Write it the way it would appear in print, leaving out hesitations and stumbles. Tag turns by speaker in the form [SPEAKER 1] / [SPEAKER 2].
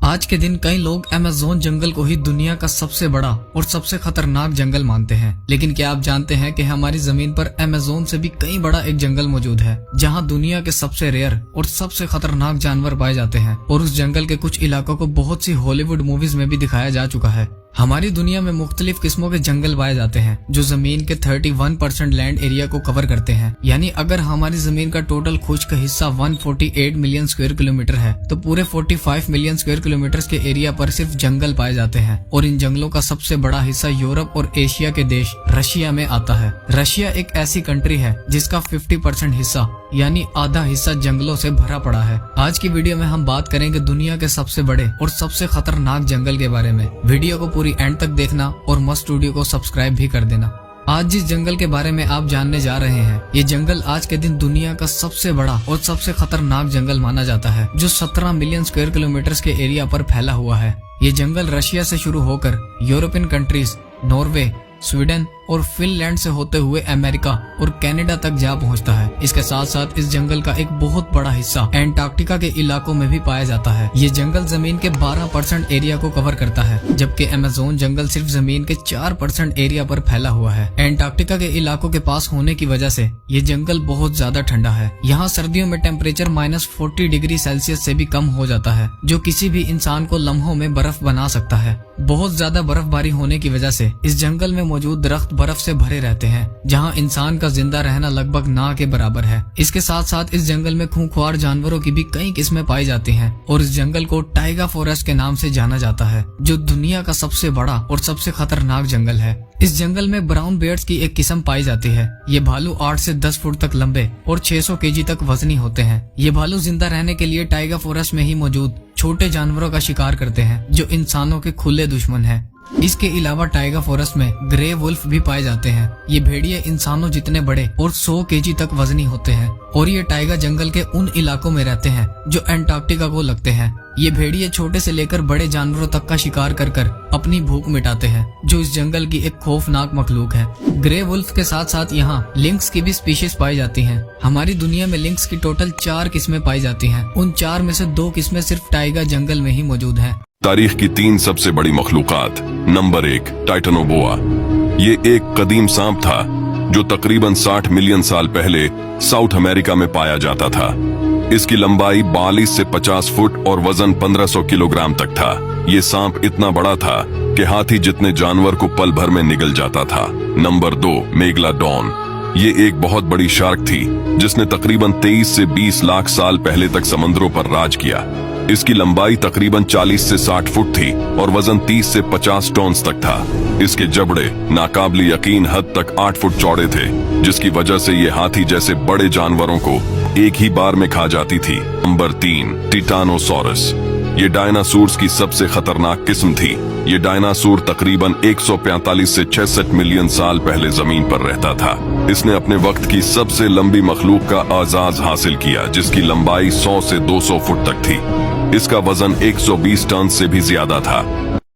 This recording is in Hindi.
[SPEAKER 1] आज के दिन कई लोग अमेज़न जंगल को ही दुनिया का सबसे बड़ा और सबसे खतरनाक जंगल मानते हैं, लेकिन क्या आप जानते हैं कि हमारी जमीन पर अमेज़न से भी कई बड़ा एक जंगल मौजूद है जहां दुनिया के सबसे रेयर और सबसे खतरनाक जानवर पाए जाते हैं। और उस जंगल के कुछ इलाकों को बहुत सी हॉलीवुड मूवीज में भी दिखाया जा चुका है। हमारी दुनिया में मुख्तलिफ किस्मों के जंगल पाए जाते हैं जो जमीन के 31% लैंड एरिया को कवर करते हैं। यानी अगर हमारी जमीन का टोटल खुश्क हिस्सा 148 मिलियन स्क्वायर किलोमीटर है तो पूरे 45 मिलियन स्क्वायर किलोमीटर के एरिया पर सिर्फ जंगल पाए जाते हैं। और इन जंगलों का सबसे बड़ा हिस्सा यूरोप और एशिया के देश रशिया में आता है। रशिया एक ऐसी कंट्री है जिसका 50% हिस्सा यानी आधा हिस्सा जंगलों से भरा पड़ा है। आज की वीडियो में हम बात करेंगे दुनिया के सबसे बड़े और सबसे खतरनाक जंगल के बारे में। वीडियो को पूरी एंड तक देखना और मस्ट स्टूडियो को सब्सक्राइब भी कर देना। आज जिस जंगल के बारे में आप जानने जा रहे हैं, ये जंगल आज के दिन दुनिया का सबसे बड़ा और सबसे खतरनाक जंगल माना जाता है, जो 17 मिलियन स्क्वायर किलोमीटर के एरिया पर फैला हुआ है। ये जंगल रशिया से शुरू होकर यूरोपियन कंट्रीज, नॉर्वे, स्वीडन और फिनलैंड से होते हुए अमेरिका और कनाडा तक जा पहुंचता है। इसके साथ साथ इस जंगल का एक बहुत बड़ा हिस्सा एंटार्क्टिका के इलाकों में भी पाया जाता है। ये जंगल जमीन के 12% एरिया को कवर करता है, जबकि अमेज़न जंगल सिर्फ जमीन के 4% एरिया पर फैला हुआ है। एंटार्क्टिका के इलाकों के पास होने की वजह से ये जंगल बहुत ज्यादा ठंडा है। यहाँ सर्दियों में टेम्परेचर -40 डिग्री सेल्सियस से भी कम हो जाता है, जो किसी भी इंसान को लम्हों में बर्फ बना सकता है। बहुत ज्यादा बर्फबारी होने की वजह से इस जंगल में मौजूद दरख्त बर्फ से भरे रहते हैं, जहां इंसान का जिंदा रहना लगभग ना के बराबर है। इसके साथ साथ इस जंगल में खूंखार जानवरों की भी कई किस्में पाई जाती हैं और इस जंगल को टाइगर फॉरेस्ट के नाम से जाना जाता है, जो दुनिया का सबसे बड़ा और सबसे खतरनाक जंगल है। इस जंगल में ब्राउन बेयर्स की एक किस्म पाई जाती है। ये भालू 8 से 10 फुट तक लंबे और 600 केजी तक वजनी होते हैं। ये भालू जिंदा रहने के लिए टाइगर फॉरेस्ट में ही मौजूद छोटे जानवरों का शिकार करते हैं, जो इंसानों के खुले दुश्मन हैं। इसके अलावा टाइगर फॉरेस्ट में ग्रे वुल्फ भी पाए जाते हैं। ये भेड़िए इंसानों जितने बड़े और 100 केजी तक वजनी होते हैं और ये टाइगर जंगल के उन इलाकों में रहते हैं जो एंटार्क्टिका को लगते हैं। ये भेड़िए छोटे से लेकर बड़े जानवरों तक का शिकार कर अपनी भूख मिटाते हैं, जो इस जंगल की एक खौफनाक मखलूक है। ग्रे वुल्फ के साथ साथ यहाँ लिंक्स की भी स्पीशीज पाई जाती हैं। हमारी दुनिया में लिंक्स की टोटल 4 किस्में पाई जाती हैं। उन 4 में से 2 किस्में सिर्फ टाइगर जंगल में ही मौजूद हैं।
[SPEAKER 2] तारीख की 3 सबसे बड़ी मखलूकात। Number 1, Titanoboa. ये एक कदीम सांप था जो तकरीबन 60 मिलियन साल पहले साउथ अमेरिका में पाया जाता था। इसकी लंबाई 42 से 50 फुट और वजन 1500 किलोग्राम तक था। ये सांप इतना बड़ा था कि हाथी जितने जानवर को पल भर में निगल जाता था। Number 2, megalodon. ये एक बहुत बड़ी शार्क थी जिसने तकरीबन 23 से 20 लाख साल पहले तक समुद्रों पर राज किया। इसकी लंबाई तकरीबन 40 से 60 फुट थी और वजन 30 से 50 टन तक था। इसके जबड़े नाकाबिले यकीन हद तक 8 फुट चौड़े थे, जिसकी वजह से ये हाथी जैसे बड़े जानवरों को एक ही बार में खा जाती थी। नंबर 3, टिटानोसॉरस। ये डायनासोर्स की सबसे खतरनाक किस्म थी। ये डायनासोर तकरीबन 145 से 66 मिलियन साल पहले जमीन पर रहता था। इसने अपने वक्त की सबसे लंबी मखलूक का आजाज हासिल किया, जिसकी लंबाई 100 से 200 फुट तक थी। इसका वजन 120 टन से भी ज्यादा था।